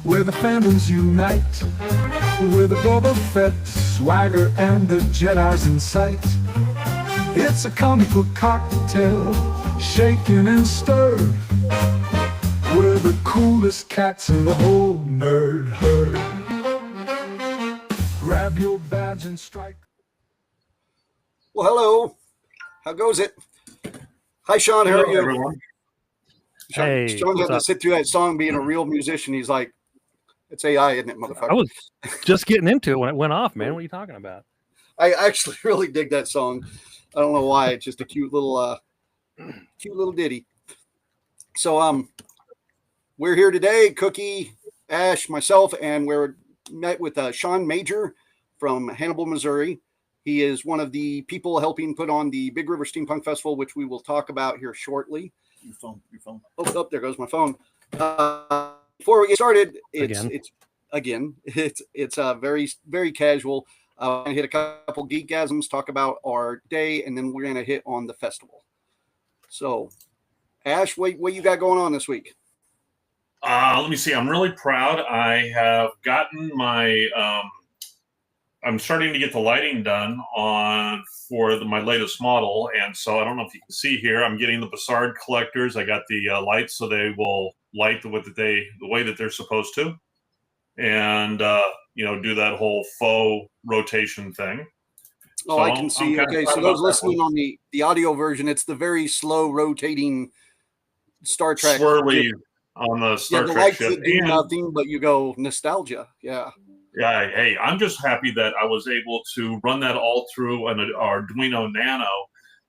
where the fandoms unite, with the Boba Fett swagger and the Jedi's in sight. It's a comic book cocktail, shaken and stirred. We're the coolest cats in the whole nerd herd. Grab your badge and strike. Well, hello. How goes it? Hi, Sean. How are you? Everyone. Hey, Sean had what's to up? sit through that song being a real musician. He's like, it's AI, isn't it, motherfucker? I was just getting into it when it went off, man. What are you talking about? I actually really dig that song. I don't know why. It's just a cute little ditty. So we're here today, Cookie, Ash, myself, and we're met with Sean Major from Hannibal, Missouri. He is one of the people helping put on the Big River Steampunk Festival, which we will talk about here shortly. Your phone. Oh, there goes my phone. Before we get started, it's very, very casual. I'm going to hit a couple geekgasms, talk about our day, and then we're going to hit on the festival. So, Ash, what you got going on this week? Let me see. I'm really proud. I have gotten my. I'm starting to get the lighting done for my latest model, and so I don't know if you can see here. I'm getting the Bassard collectors. I got the lights, so they will light the way that they're supposed to, and do that whole faux rotation thing. Oh, So I can see. Okay, so those listening on the audio version, it's the very slow rotating Star Trek swirly on the Star the Trek lights ship. that do nothing, but you go nostalgia. Yeah. Yeah, hey, I'm just happy that I was able to run that all through an Arduino Nano,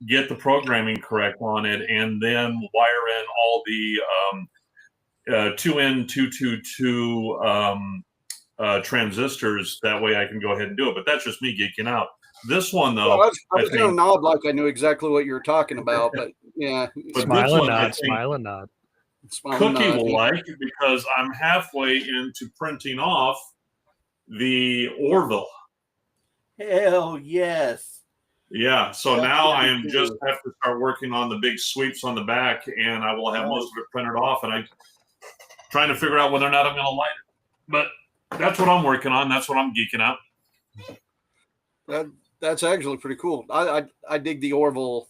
get the programming correct on it, and then wire in all the 2N222 transistors. That way I can go ahead and do it. But that's just me geeking out. This one, though, well, I was going to nod like I knew exactly what you were talking about, but yeah. But Smile and nod, smile and nod. Cookie will like it because I'm halfway into printing off the Orville. Hell yes. Yeah, so now I am just have to start working on the big sweeps on the back, and I will have most of it printed off, and I'm trying to figure out whether or not I'm going to light it. But that's what I'm working on. That's what I'm geeking out. That's actually pretty cool. I dig the Orville.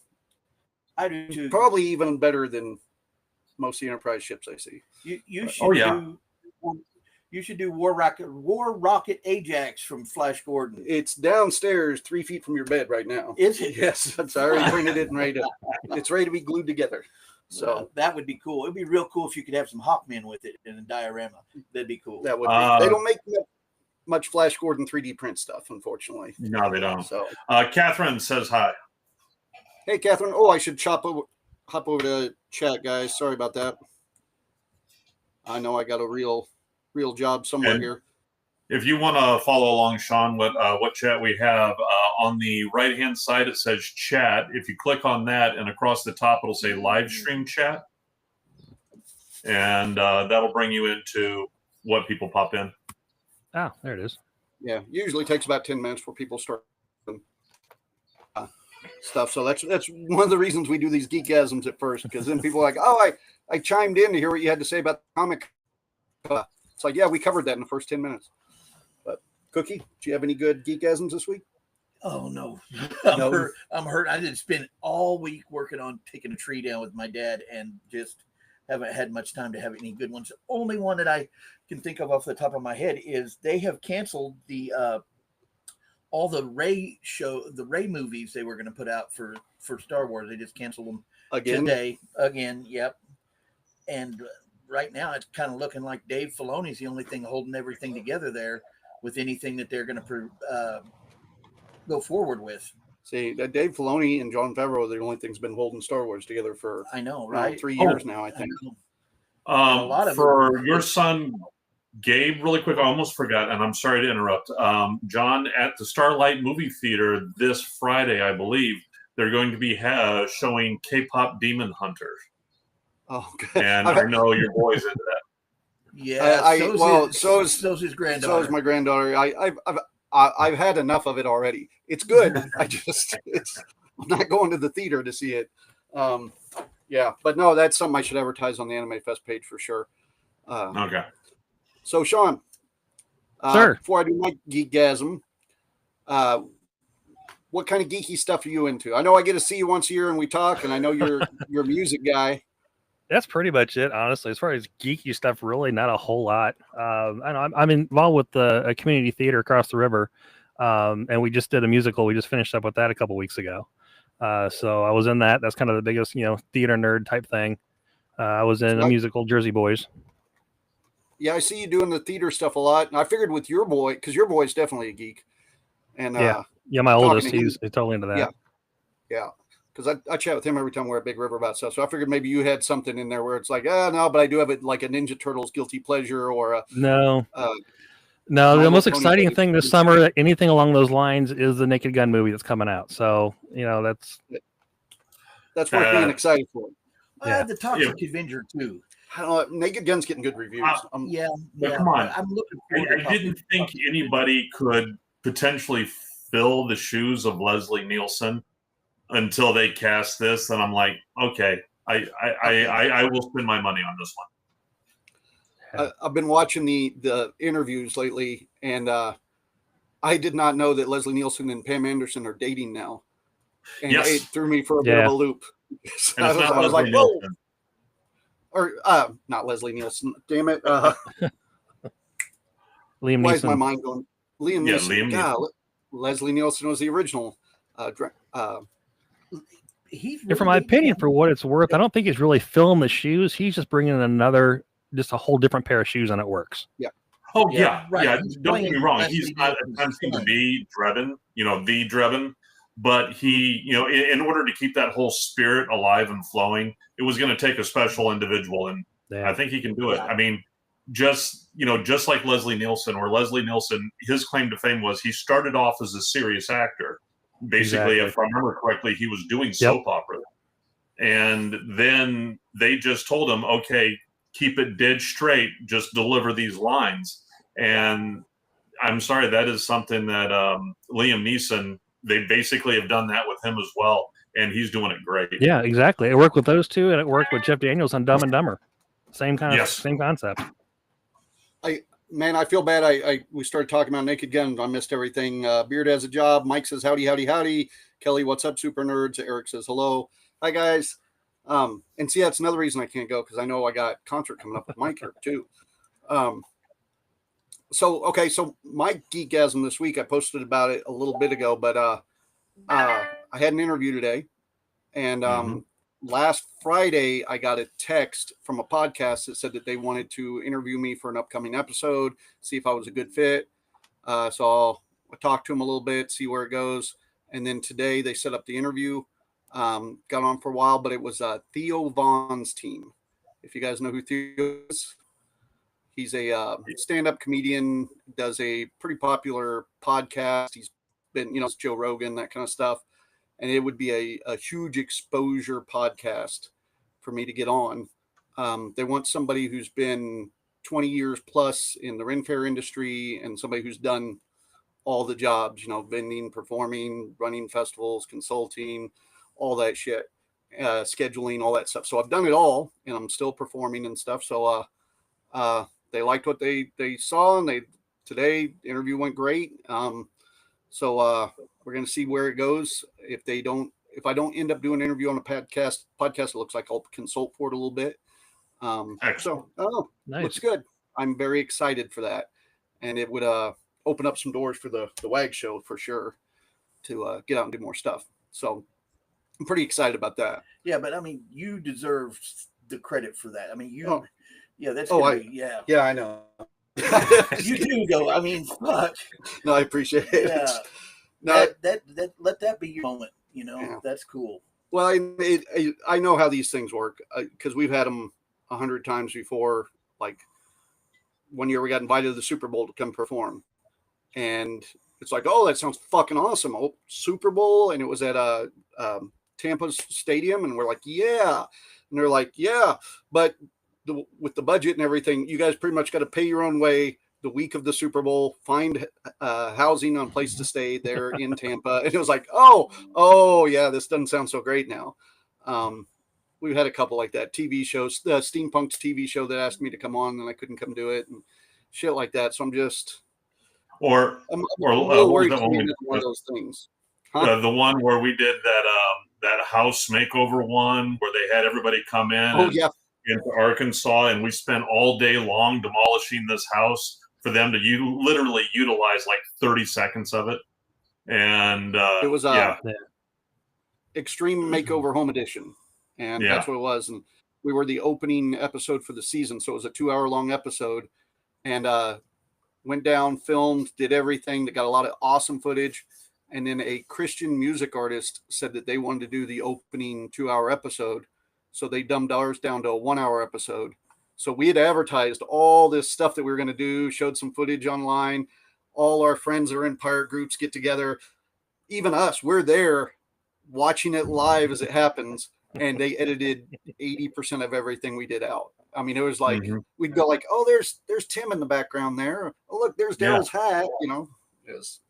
I do too. Probably even better than most of the Enterprise ships I see. You should you should do War Rocket Ajax from Flash Gordon. It's downstairs 3 feet from your bed right now. Is it? Yes, I already printed it and it's ready to be glued together. So that would be cool. It'd be real cool if you could have some Hawkmen with it in a diorama. That'd be cool. That would be. They don't make much Flash Gordon 3D print stuff, unfortunately. No, they don't. So Catherine says hi. Hey, Catherine. Oh, I should hop over to chat, guys. Sorry about that. I know I got a real job somewhere here. If you want to follow along, Sean, what chat we have, on the right-hand side, it says chat. If you click on that, and across the top, it'll say live stream chat. And that'll bring you into what people pop in. Oh, there it is. Yeah, usually takes about 10 minutes for people start stuff. So that's one of the reasons we do these geekgasms at first, because then people are like, oh, I chimed in to hear what you had to say about the comic. It's like, yeah, we covered that in the first 10 minutes. But Cookie, do you have any good geekgasms this week? Oh no. I'm hurt. I did spend all week working on taking a tree down with my dad and just haven't had much time to have any good ones. The only one that I can think of off the top of my head is they have canceled the all the Ray movies they were going to put out for Star Wars. They just canceled them today again. Yep. And right now it's kind of looking like Dave Filoni's the only thing holding everything together there with anything that they're going to go forward with. See, Dave Filoni and Jon Favreau are the only things been holding Star Wars together for 3 years now, I think. For your son Gabe, really quick, I almost forgot, and I'm sorry to interrupt. John, at the Starlight Movie Theater this Friday, I believe, they're going to be showing K-pop Demon Hunter. Oh, good. And I know your boy's into that. Yeah, so is his granddaughter. So is my granddaughter. I've had enough of it already. It's good. I'm not going to the theater to see it. Yeah, but no, that's something I should advertise on the Anime Fest page for sure. Okay. So, Sean, Sir. before I do my geekgasm, what kind of geeky stuff are you into? I know I get to see you once a year and we talk, and I know you're a music guy. That's pretty much it, honestly. As far as geeky stuff, really not a whole lot. I know I'm involved with a community theater across the river, and we just did a musical. We just finished up with that a couple weeks ago. So I was in that. That's kind of the biggest, theater nerd type thing. I was in a musical, Jersey Boys. Yeah, I see you doing the theater stuff a lot, and I figured with your boy, because your boy's definitely a geek. And yeah, my oldest, he's totally into that. Yeah. Because I chat with him every time we're at Big River about stuff. So I figured maybe you had something in there where it's like, no, but I do have it like a Ninja Turtles guilty pleasure or a no. The most exciting thing this summer, anything along those lines, is the Naked Gun movie that's coming out. So that's worth being excited for. The Toxic Avenger too. Naked Gun's getting good reviews. Come on. I'm looking. I didn't think anybody could potentially fill the shoes of Leslie Nielsen until they cast this, and I'm like, okay, I will spend my money on this one. I've been watching the interviews lately, and I did not know that Leslie Nielsen and Pam Anderson are dating now, and it threw me for a bit of a loop. And I was like, whoa. Or not Leslie Nielsen. Damn it. Liam Neeson. Why is my mind going? Liam Neeson. Liam Neeson. Leslie Nielsen was the original. For my opinion, for what it's worth, I don't think he's really filling the shoes. He's just bringing in just a whole different pair of shoes, and it works. Yeah. Oh yeah, right. Yeah. Don't get me wrong. He's not attempting to be Drebin, the Drebin, but he, in order to keep that whole spirit alive and flowing, it was going to take a special individual, and I think he can do it. I mean, just like Leslie Nielsen, where Leslie Nielsen, his claim to fame was he started off as a serious actor. Basically, if I remember correctly, he was doing soap opera, and then they just told him, "Okay, keep it dead straight. Just deliver these lines." And I'm sorry, that is something that Liam Neeson, they basically have done that with him as well, and he's doing it great. Yeah, exactly. It worked with those two, and it worked with Jeff Daniels on Dumb and Dumber. Same concept. I feel bad. We started talking about Naked Gun. I missed everything. Beard has a job. Mike says, howdy, howdy, howdy. Kelly, what's up, super nerds? Eric says, hello. Hi, guys. And see, that's another reason I can't go, because I know I got concert coming up with Mike here, too. So my geekgasm this week, I posted about it a little bit ago, but I had an interview today. And last Friday, I got a text from a podcast that said that they wanted to interview me for an upcoming episode, see if I was a good fit. So I'll talk to them a little bit, see where it goes. And then today they set up the interview. Got on for a while, but it was Theo Vaughn's team. If you guys know who Theo is, he's a stand-up comedian, does a pretty popular podcast. He's been, it's Joe Rogan, that kind of stuff. And it would be a huge exposure podcast for me to get on. They want somebody who's been 20 years plus in the Ren Fair industry and somebody who's done all the jobs, vending, performing, running festivals, consulting, all that shit, scheduling, all that stuff. So I've done it all, and I'm still performing and stuff. So they liked what they saw, and today the interview went great. So we're going to see where it goes. If I don't end up doing an interview on a podcast, it looks like I'll consult for it a little bit. So nice. Looks good. I'm very excited for that. And it would open up some doors for the WAG show for sure to get out and do more stuff. So I'm pretty excited about that. Yeah, but I mean, you deserve the credit for that. I mean, that's yeah, I know. You do though. I mean, fuck. No, I appreciate it. Yeah. No, that let that be your moment. That's cool. Well, I know how these things work because we've had them 100 times before. Like one year we got invited to the Super Bowl to come perform, and it's like, oh, that sounds fucking awesome. Oh, Super Bowl, and it was at Tampa's stadium, and we're like, yeah, and they're like, yeah, but with the budget and everything, you guys pretty much got to pay your own way the week of the Super Bowl, find housing on place to stay there in Tampa. And it was like, oh yeah, this doesn't sound so great now. We've had a couple like that TV shows, the Steampunk's TV show that asked me to come on and I couldn't come do it. And shit like that. So I'm Or a what little was worried that for one? me with one of those things. Huh? The one where we did that house makeover one where they had everybody come in Oh yeah, into Arkansas, and we spent all day long demolishing this house for them to literally utilize like 30 seconds of it. And it was yeah, Extreme Makeover Home Edition, and yeah, that's what it was. And we were the opening episode for the season, so it was a 2 hour long episode, and went down, filmed, did everything. They got a lot of awesome footage. And then a Christian music artist said that they wanted to do the opening 2 hour episode. So they dumbed ours down to a 1 hour episode. So we had advertised all this stuff that we were going to do, showed some footage online. All our friends that are in pirate groups get together. Even us, we're there watching it live as it happens. And they edited 80% of everything we did out. I mean, it was like, we'd go like, oh, there's Tim in the background there. Oh, look, there's Daryl's hat. You know, it was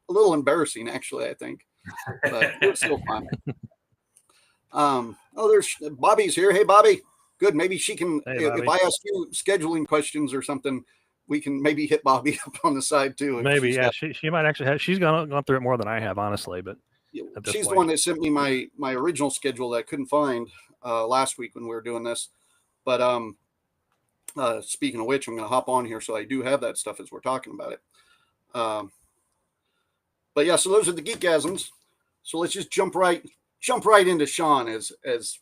a little embarrassing, actually, I think, but it was still fun. Oh, there's Bobby's here. Hey, Bobby. Good. Maybe she can, if I ask you scheduling questions or something, we can maybe hit Bobby up on the side too. Maybe, yeah. She might actually have, she's gone through it more than I have, honestly, but she's the one that sent me my original schedule that I couldn't find last week when we were doing this. But speaking of which, I'm going to hop on here. So I do have that stuff as we're talking about it. But yeah, so those are the Geekgasms. So let's just jump right into Sean, as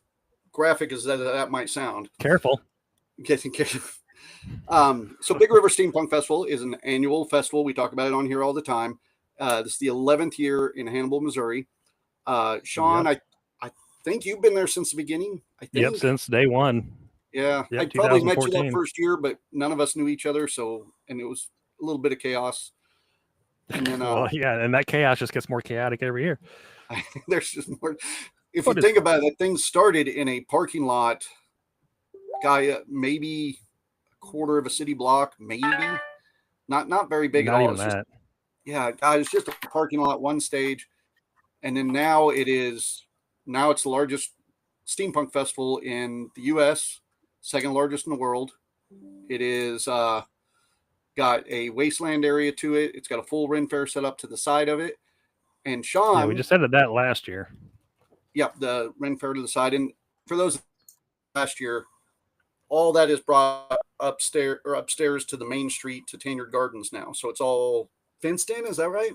graphic as that might sound. Careful. Getting careful. So Big River Steampunk Festival is an annual festival. We talk about it on here all the time. This is the 11th year in Hannibal, Missouri. Sean, yep. I think you've been there since the beginning. I think. Yep, since day one. Yeah, yep, I probably met you that first year, but none of us knew each other. And it was a little bit of chaos. And then, well, yeah, and that chaos just gets more chaotic every year. There's just more. If you think about it, things started in a parking lot, maybe a quarter of a city block, maybe not very big not at all. Even it's that. It's just a parking lot, one stage, and then now it's the largest steampunk festival in the U.S., second largest in the world. It is got a wasteland area to it. It's got a full Ren Fair set up to the side of it. And Sean, we just added that last year. Yep, the Ren Fair to the side. And for those last year, all that is brought upstairs to the main street to Tanyard Gardens now. So it's all fenced in. Is that right?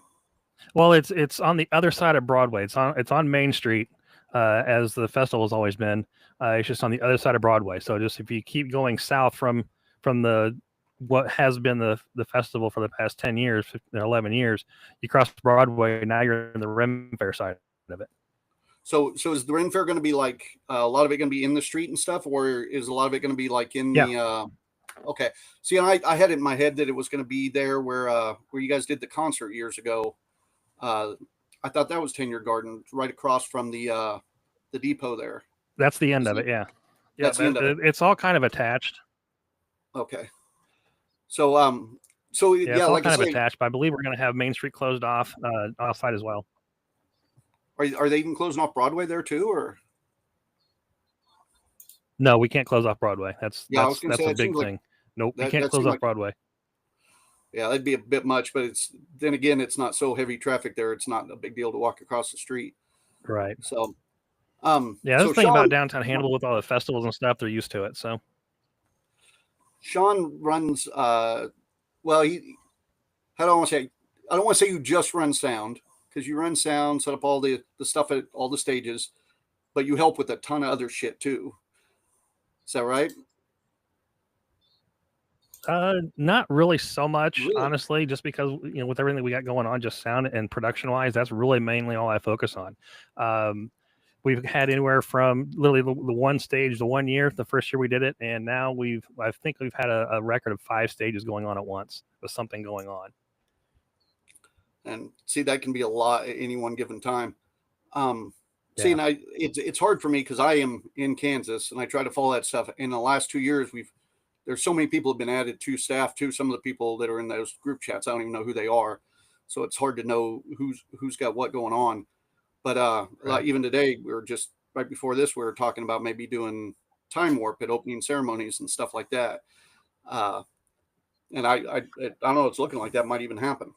Well, it's on the other side of Broadway. It's on Main Street, as the festival has always been. It's just on the other side of Broadway. So just if you keep going south from the what has been the festival for the past 10 years, 11 years, you cross Broadway, now you're in the Ren Fair side of it. So is the Ren Fair going to be like a lot of it going to be in the street and stuff, or is a lot of it going to be like in the okay. See, and I had it in my head that it was going to be there where you guys did the concert years ago. I thought that was Tanyard Garden, right across from the depot there. That's the end of it, yeah. Yeah, that's the end of it. It's all kind of attached. Okay. So it's all like kind of attached, but I believe we're going to have Main Street closed off offside as well. Are they even closing off Broadway there too, or? No, we can't close off Broadway. That's a big thing. Nope, we can't close off Broadway. Yeah, that'd be a bit much, but then again, it's not so heavy traffic there. It's not a big deal to walk across the street. Right. So, yeah, that's the thing about downtown Hannibal with all the festivals and stuff. They're used to it. So, Sean runs. I don't want to say you just run sound, because you run sound, set up all the stuff at all the stages, but you help with a ton of other shit too. Is that right? Not really so much, honestly, just because, with everything we got going on, just sound and production wise, that's really mainly all I focus on. We've had anywhere from literally the one stage, the 1 year, the first year we did it. And now I think we've had a record of 5 stages going on at once with something going on. And see, that can be a lot at any one given time. See, and it's hard for me because I am in Kansas and I try to follow that stuff. In the last 2 years, there's so many people have been added to staff too. Some of the people that are in those group chats, I don't even know who they are. So it's hard to know who's got what going on. But even today, we were just right before this, we were talking about maybe doing time warp at opening ceremonies and stuff like that. and I don't know. It's looking like that might even happen.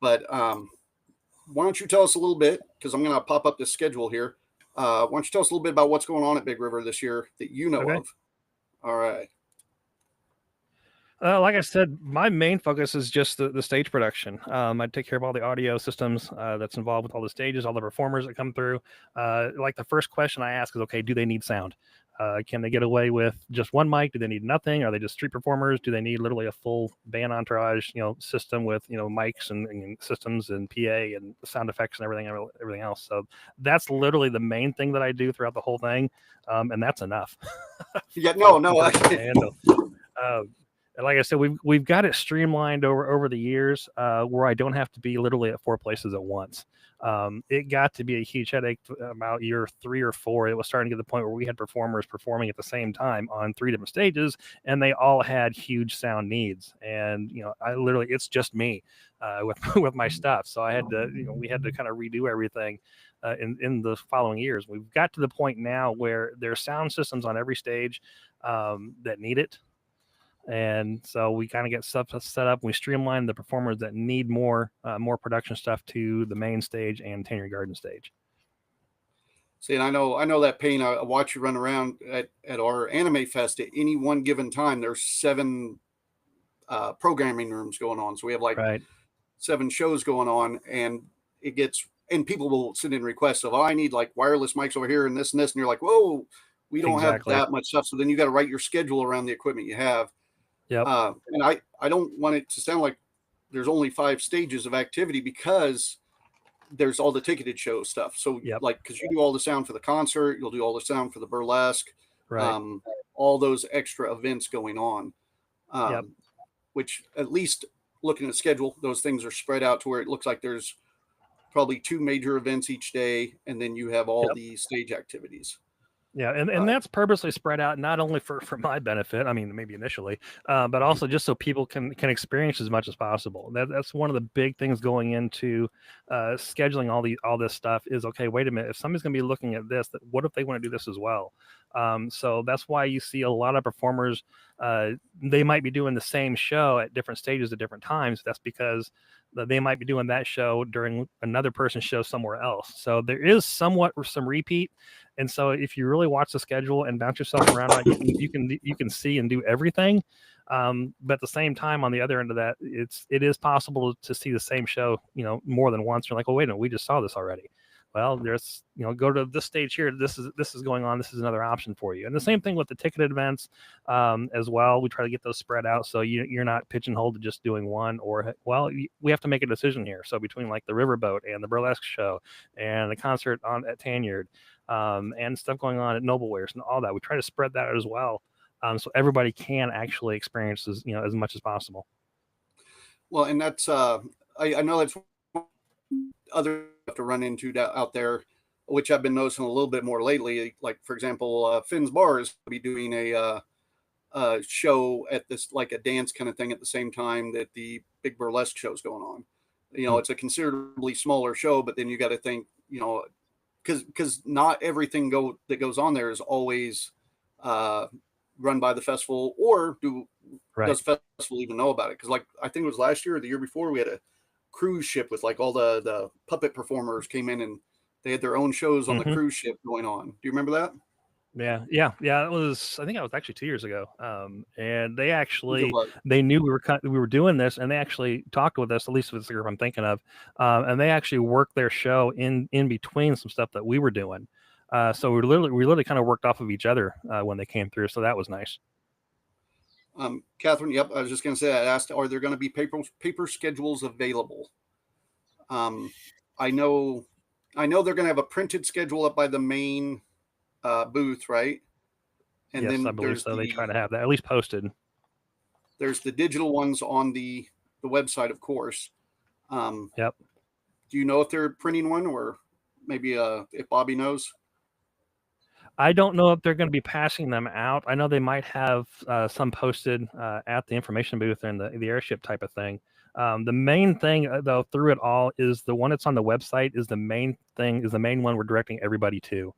But why don't you tell us a little bit? Because I'm going to pop up this schedule here. Why don't you tell us a little bit about what's going on at Big River this year that you know Okay. of? All right. Like I said, my main focus is just the stage production. I take care of all the audio systems that's involved with all the stages, all the performers that come through. Like the first question I ask is, okay, do they need sound? Can they get away with just one mic? Do they need nothing? Are they just street performers? Do they need literally a full band entourage, system with, mics and systems and PA and sound effects and everything else? So that's literally the main thing that I do throughout the whole thing, and that's enough. Yeah, no. And like I said, we've got it streamlined over the years, where I don't have to be literally at 4 places at once. It got to be a huge headache about year 3 or 4. It was starting to get to the point where we had performers performing at the same time on 3 different stages, and they all had huge sound needs. And it's just me with my stuff. So I had to, we had to kind of redo everything in the following years. We've got to the point now where there's sound systems on every stage that need it. And so we kind of get stuff set up. We streamline the performers that need more production stuff to the main stage and Tannery Garden stage. See, and I know that pain. I watch you run around at our Anime Fest. At any one given time, there's 7 programming rooms going on. So we have like 7 shows going on, and people will send in requests of, I need like wireless mics over here and this, and you're like, whoa, we don't have that much stuff. So then you got to write your schedule around the equipment you have. Yep. And I don't want it to sound like there's only 5 stages of activity, because there's all the ticketed show stuff. So because you do all the sound for the concert, you'll do all the sound for the burlesque, all those extra events going on, which, at least looking at the schedule, those things are spread out to where it looks like there's probably 2 major events each day, and then you have all the stage activities. Yeah, and that's purposely spread out, not only for my benefit, I mean, maybe initially, but also just so people can experience as much as possible. That's one of the big things going into scheduling all this stuff is, okay, wait a minute, if somebody's going to be looking at this, what if they want to do this as well? So that's why you see a lot of performers, they might be doing the same show at different stages at different times. That's because they might be doing that show during another person's show somewhere else. So there is somewhat some repeat. And so if you really watch the schedule and bounce yourself around, you can see and do everything. But at the same time, on the other end of that, it is possible to see the same show, more than once. You're like, well, wait a minute, we just saw this already. Well, there's, go to this stage here. This is going on. This is another option for you. And the same thing with the ticketed events as well. We try to get those spread out so you're not pigeonholed to just doing one. Or, well, we have to make a decision here. So between like the Riverboat and the Burlesque show and the concert at Tanyard and stuff going on at Noblewares and all that, we try to spread that out as well, so everybody can actually experience as much as possible. Well, and that's I know that's other stuff to run into out there, which I've been noticing a little bit more lately. Like, for example, Finn's Bars will be doing a show at this, like a dance kind of thing, at the same time that the big burlesque show's going on. It's a considerably smaller show, but then you got to think, because not everything that goes on there is always run by the festival, or does the festival even know about it? Because, like, I think it was last year or the year before, we had a cruise ship with like all the puppet performers came in, and they had their own shows on the cruise ship going on. Do you remember that? Yeah. It was, I think that was actually 2 years ago. And they knew we were doing this, and they actually talked with us, at least with the group I'm thinking of. And they actually worked their show in between some stuff that we were doing. So we literally kind of worked off of each other when they came through. So that was nice. Catherine, yep, I was just going to say, I asked, are there going to be paper schedules available? I know they're going to have a printed schedule up by the main booth, right? And yes, then I believe so. They try to have that at least posted. There's the digital ones on the website, of course. Yep. Do you know if they're printing one, or maybe if Bobby knows? I don't know if they're going to be passing them out. I know they might have some posted at the information booth and the airship type of thing. The main thing, though, through it all is the one that's on the website is the main one we're directing everybody to.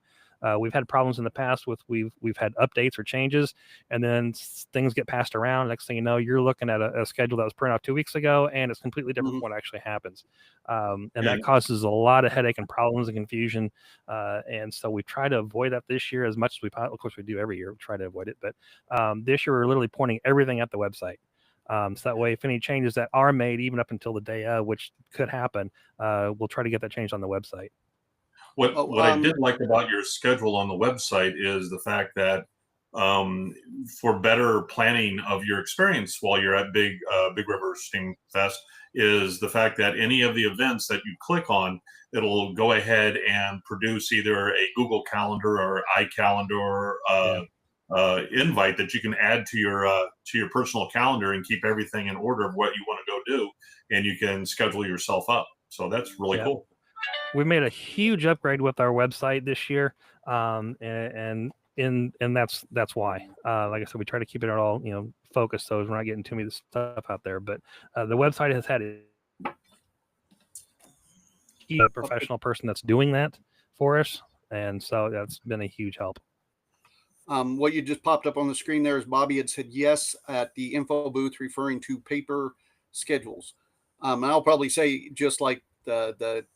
We've had problems in the past with we've had updates or changes, and then things get passed around. Next thing you know, you're looking at a schedule that was printed out 2 weeks ago, and it's completely different from what actually happens. And that causes a lot of headache and problems and confusion. And so we try to avoid that this year as much as we possibly. Of course, we do every year. We try to avoid it, but this year we're literally pointing everything at the website. So that way, if any changes that are made, even up until the day of, which could happen, we'll try to get that changed on the website. What I did like about your schedule on the website is the fact that for better planning of your experience while you're at Big River Steam Fest is the fact that any of the events that you click on, it'll go ahead and produce either a Google Calendar or iCalendar invite that you can add to your personal calendar and keep everything in order of what you want to go do, and you can schedule yourself up. So that's really cool. We made a huge upgrade with our website this year, and that's why. Like I said, we try to keep it all focused, so we're not getting too many stuff out there. But the website has had a professional person that's doing that for us, and so that's been a huge help. What you just popped up on the screen there is Bobby had said yes at the info booth, referring to paper schedules. And I'll probably say just like the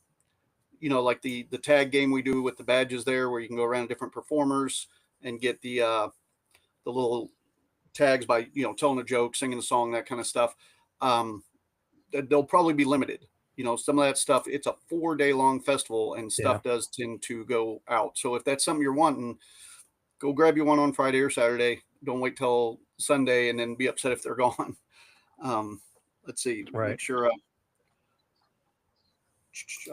tag game we do with the badges there, where you can go around different performers and get the little tags by telling a joke, singing a song, that kind of stuff. They'll probably be limited. Some of that stuff. It's a 4-day long festival, and stuff does tend to go out. So if that's something you're wanting, go grab you one on Friday or Saturday. Don't wait till Sunday and then be upset if they're gone. Let's see. Right. Make sure.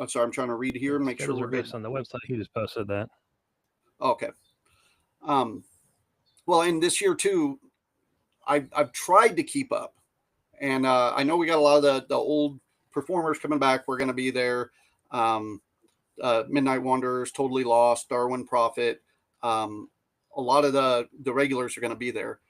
I'm sorry. I'm trying to read here and make sure we're good. On the website, he just posted that. Okay. Well, and this year too, I've tried to keep up, and I know we got a lot of the old performers coming back. We're going to be there. Midnight Wanderers, Totally Lost, Darwin Prophet. A lot of the regulars are going to be there.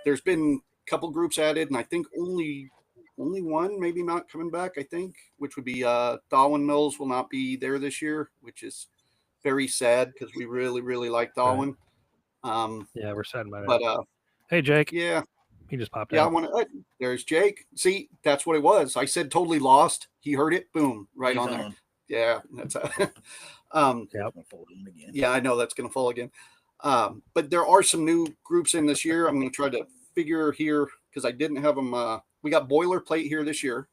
There's been a couple groups added, and I think only one maybe not coming back, I think, which would be Darwin Mills will not be there this year, which is very sad because we really, really like Darwin. Right. We're sad about it. But hey, Jake. Yeah. He just popped out. There's Jake. See, that's what it was. I said Totally Lost. He heard it. Boom. Right on there. Yeah. That's Yeah, I know that's going to fall again. But there are some new groups in this year. I'm going to try to figure here because I didn't have them. We got Boilerplate here this year.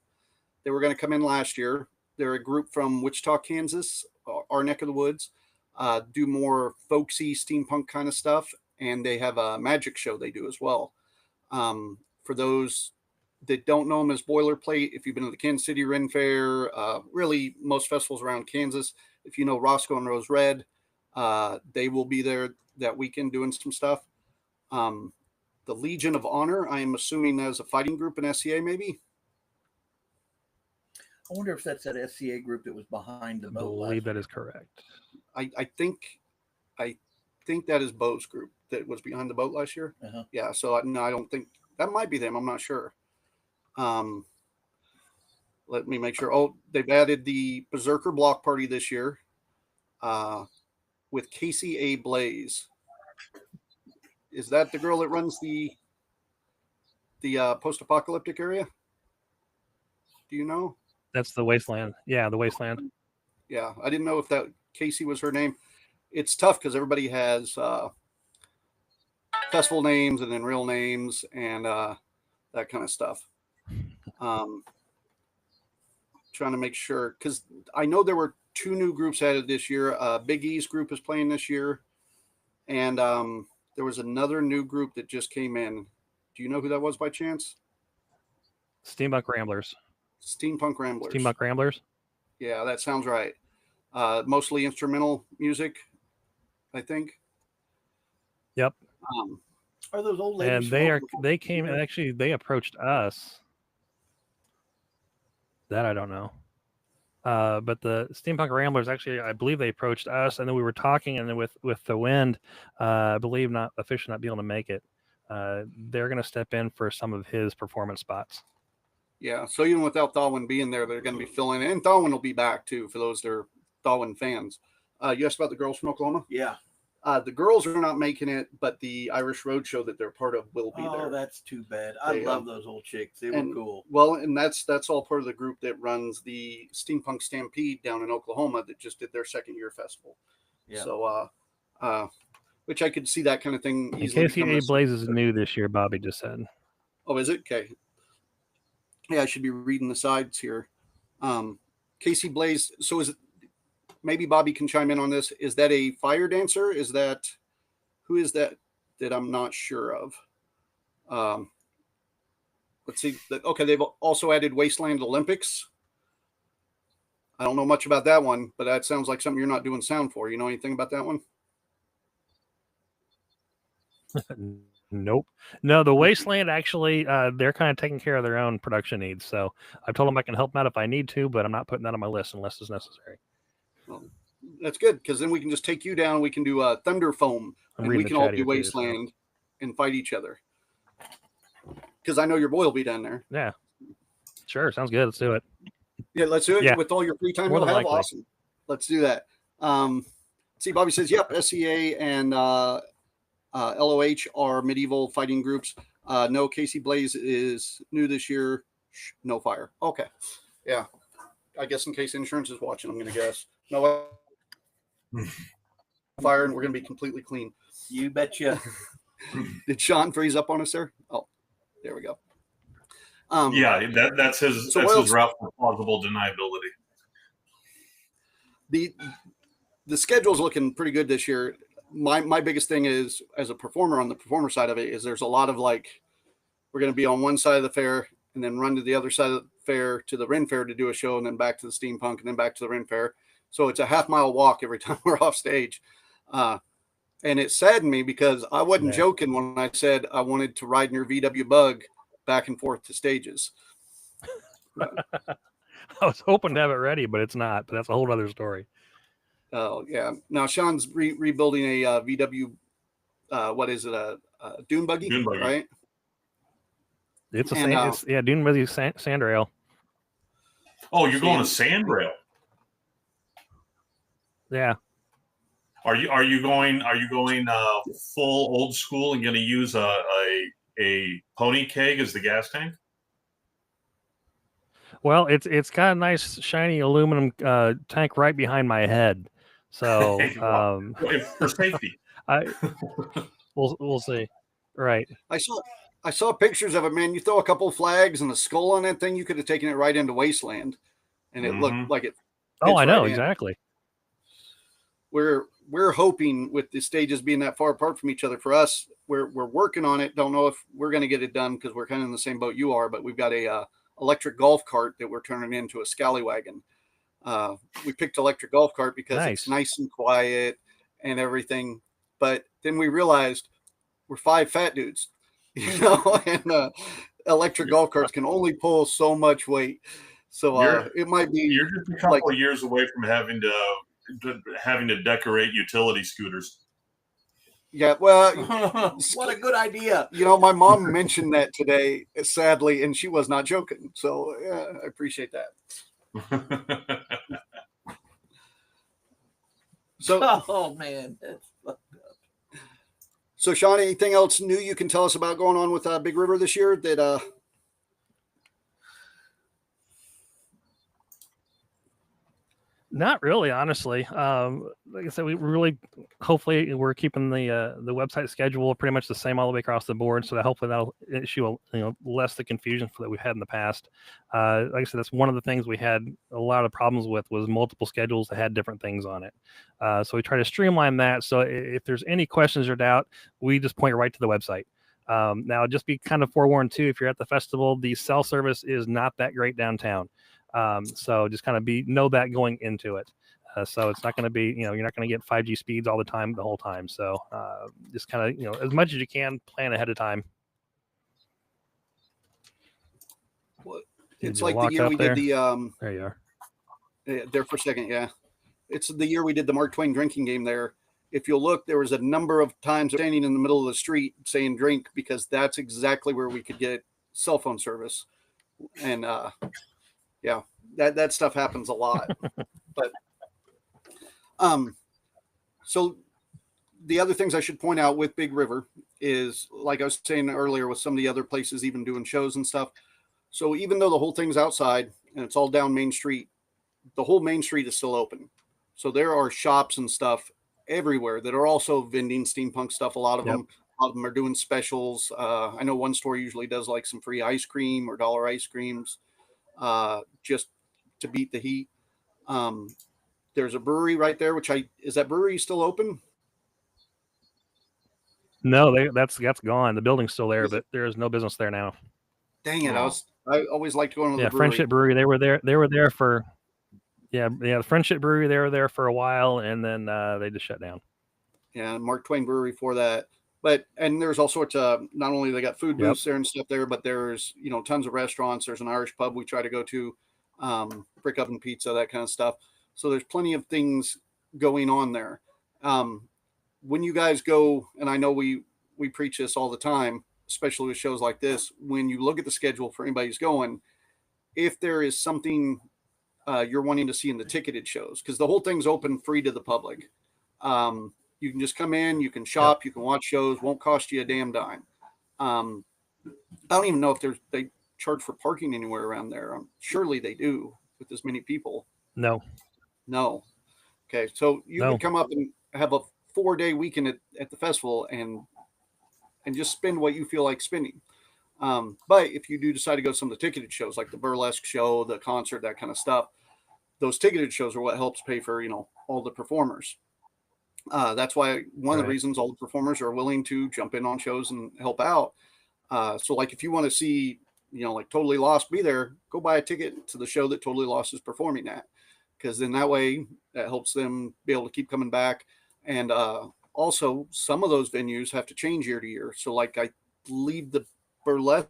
They were going to come in last year. They're a group from Wichita, Kansas, our neck of the woods. Do more folksy steampunk kind of stuff, and they have a magic show they do as well. For those that don't know them as Boilerplate, if you've been to the Kansas City Ren Fair, really most festivals around Kansas, if you know Roscoe and Rose Red, they will be there that weekend doing some stuff. The Legion of Honor, I am assuming that is a fighting group in SCA, maybe. I wonder if that's that SCA group that was behind the boat. I believe that is correct. I think that is Bo's group that was behind the boat last year. Uh-huh. Yeah, so no, I don't think that might be them. I'm not sure. Let me make sure. Oh, they've added the Berserker Block Party this year with Casey A. Blaze. Is that the girl that runs the post-apocalyptic area? Do you know? That's the Wasteland. Yeah, the Wasteland. Yeah, I didn't know if that Casey was her name. It's tough because everybody has festival names and then real names and that kind of stuff. Trying to make sure because I know there were 2 new groups added this year. Big E's group is playing this year, and there was another new group that just came in. Do you know who that was by chance? Steampunk Ramblers. Steampunk Ramblers. Steampunk Ramblers. Yeah, that sounds right. Mostly instrumental music, I think. Yep. Are those old ladies? And they came and actually they approached us. That I don't know. But the Steampunk Ramblers actually, I believe they approached us, and then we were talking, and then with the wind, I believe not officially not being able to make it. They're going to step in for some of his performance spots. Yeah, so even without Darwin being there, they're going to be filling in. And Darwin will be back too for those that are Darwin fans. You asked about the girls from Oklahoma? Yeah. The girls are not making it, but the Irish Roadshow that they're part of will be Oh, there. that's too bad. I They, love those old chicks. They were and- cool. Well, and that's all part of the group that runs the Steampunk Stampede down in Oklahoma that just did their second year festival. Yeah. So, which I could see that kind of thing And easily. becoming KCA a- Blaze is new this year. Bobby just said. Oh, is it? Okay. Yeah, I should be reading the sides here. Casey Blaze. So is it? Maybe Bobby can chime in on this. Is that a fire dancer? Is that who is that? That I'm not sure of. Let's see. Okay, they've also added Wasteland Olympics. I don't know much about that one, but that sounds like something you're not doing sound for. You know anything about that one? Nope. No, the Wasteland actually, they're kind of taking care of their own production needs. So I've told them I can help them out if I need to, but I'm not putting that on my list unless it's necessary. Well, that's good because then we can just take you down. We can do Thunder Foam, I'm and reading we the can all chat do here, too, Wasteland and fight each other. Because I know your boy will be down there. Yeah. Sure. Sounds good. Let's do it. Yeah, let's do it Yeah. with all your free time More you'll than have. likely. Awesome. Let's do that. See, Bobby says, yep, SCA and LOH are medieval fighting groups. No, Casey Blaze is new this year. No fire. Okay. Yeah. I guess in case insurance is watching, I'm going to guess. No fire, and we're going to be completely clean. You betcha. Did Sean freeze up on us there? Oh, there we go. Yeah, that's his So that's what his route for plausible deniability. The schedule's looking pretty good this year. My biggest thing is, as a performer on the performer side of it, is there's a lot of like, we're going to be on one side of the fair and then run to the other side of the fair to the Ren Fair to do a show, and then back to the Steampunk, and then back to the Ren Fair. So it's a half-mile walk every time we're off stage. And it saddened me because I wasn't Yeah. joking when I said I wanted to ride in your VW Bug back and forth to stages. I was hoping to have it ready, but it's not. But that's a whole other story. Oh yeah. Now Sean's rebuilding a VW. What is it? A dune buggy, Dune buggy. right? It's a And, Dune with you sandrail. Oh, you're going to Sandrail. Yeah. Are you going full old school and going to use a pony keg as the gas tank? Well, it's got a nice shiny aluminum tank right behind my head. So Wow. For safety. we'll see. Right. I saw pictures of it, man. You throw a couple flags and a skull on that thing, you could have taken it right into Wasteland, and it looked like it. Oh, fits I know right in. exactly. We're hoping with the stages being that far apart from each other, for us, we're working on it. Don't know if we're going to get it done because we're kind of in the same boat you are, but we've got a electric golf cart that we're turning into a scallywagon. We picked electric golf cart because it's nice and quiet and everything, but then we realized we're 5 fat dudes, you know, and electric golf carts can only pull so much weight. So it might be. You're just a couple of years away from having to decorate utility scooters. Yeah, well, What a good idea. you know, my mom mentioned that today, sadly, and she was not joking. So yeah, I appreciate that. So, Oh man, that's fucked up. so Sean, anything else new you can tell us about going on with Big River this year? That Not really, honestly. Like I said, we really, hopefully, we're keeping the website schedule pretty much the same all the way across the board. So that hopefully that'll issue less the confusion that we've had in the past. Like I said, that's one of the things we had a lot of problems with was multiple schedules that had different things on it. So we try to streamline that. So if there's any questions or doubt, we just point right to the website. Now, just be kind of forewarned too. If you're at the festival, the cell service is not that great downtown. So just kind of know that going into it. So it's not going to be, you're not going to get 5G speeds all the time, the whole time. So just kind of, as much as you can, plan ahead of time. it's like the year we did the There you are. there for a second. Yeah, it's the year we did the Mark Twain drinking game there. If you'll look, there was a number of times standing in the middle of the street saying drink, because that's exactly where we could get cell phone service. And yeah, that stuff happens a lot. But so the other things I should point out with Big River is, like I was saying earlier, with some of the other places even doing shows and stuff. So even though the whole thing's outside and it's all down Main Street, the whole Main Street is still open. So there are shops and stuff everywhere that are also vending steampunk stuff. A lot of them are doing specials. I know one store usually does like some free ice cream or dollar ice creams, just to beat the heat. There's a brewery right there, is that brewery still open? No, that's gone. The building's still there, but there is no business there now. Dang it! I always liked going to the brewery. Friendship Brewery. They were there for the Friendship Brewery. They were there for a while, and then they just shut down. Yeah, Mark Twain Brewery for that. And there's all sorts of, not only they got food booths there and stuff there, but there's, tons of restaurants. There's an Irish pub we try to go to, Brick Oven Pizza, that kind of stuff. So there's plenty of things going on there. When you guys go, and I know we preach this all the time, especially with shows like this, when you look at the schedule for anybody who's going, if there is something you're wanting to see in the ticketed shows, because the whole thing's open free to the public. You can just come in, you can shop, you can watch shows, won't cost you a damn dime. I don't even know if they charge for parking anywhere around there. Surely they do with as many people. No. Okay, so you can come up and have a 4-day weekend at the festival and just spend what you feel like spending. But if you do decide to go to some of the ticketed shows, like the burlesque show, the concert, that kind of stuff, those ticketed shows are what helps pay for, all the performers. That's why one of the reasons all the performers are willing to jump in on shows and help out. So like if you want to see, like Totally Lost be there, go buy a ticket to the show that Totally Lost is performing at, because then that way that helps them be able to keep coming back. And also some of those venues have to change year to year. So like I believe the burlesque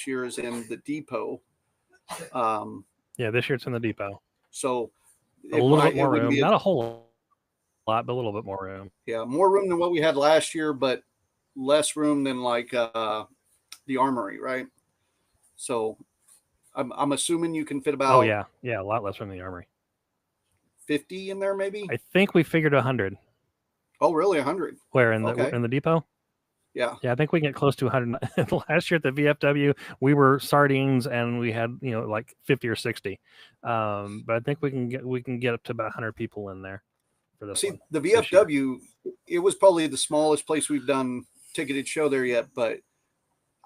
year is in the Depot. This year it's in the Depot. So a little bit more room, not a whole lot, but a little bit more room. Yeah, more room than what we had last year, but less room than like the Armory, right? So I'm assuming you can fit about a lot less room than the Armory. 50 in there, maybe. I think we figured 100. Oh, really? 100? Where in the Depot? Yeah, I think we can get close to 100. Last year at the VFW, we were sardines, and we had like 50 or 60. But I think we can get up to about 100 people in there. For this one, the VFW, it was probably the smallest place we've done ticketed show there yet. But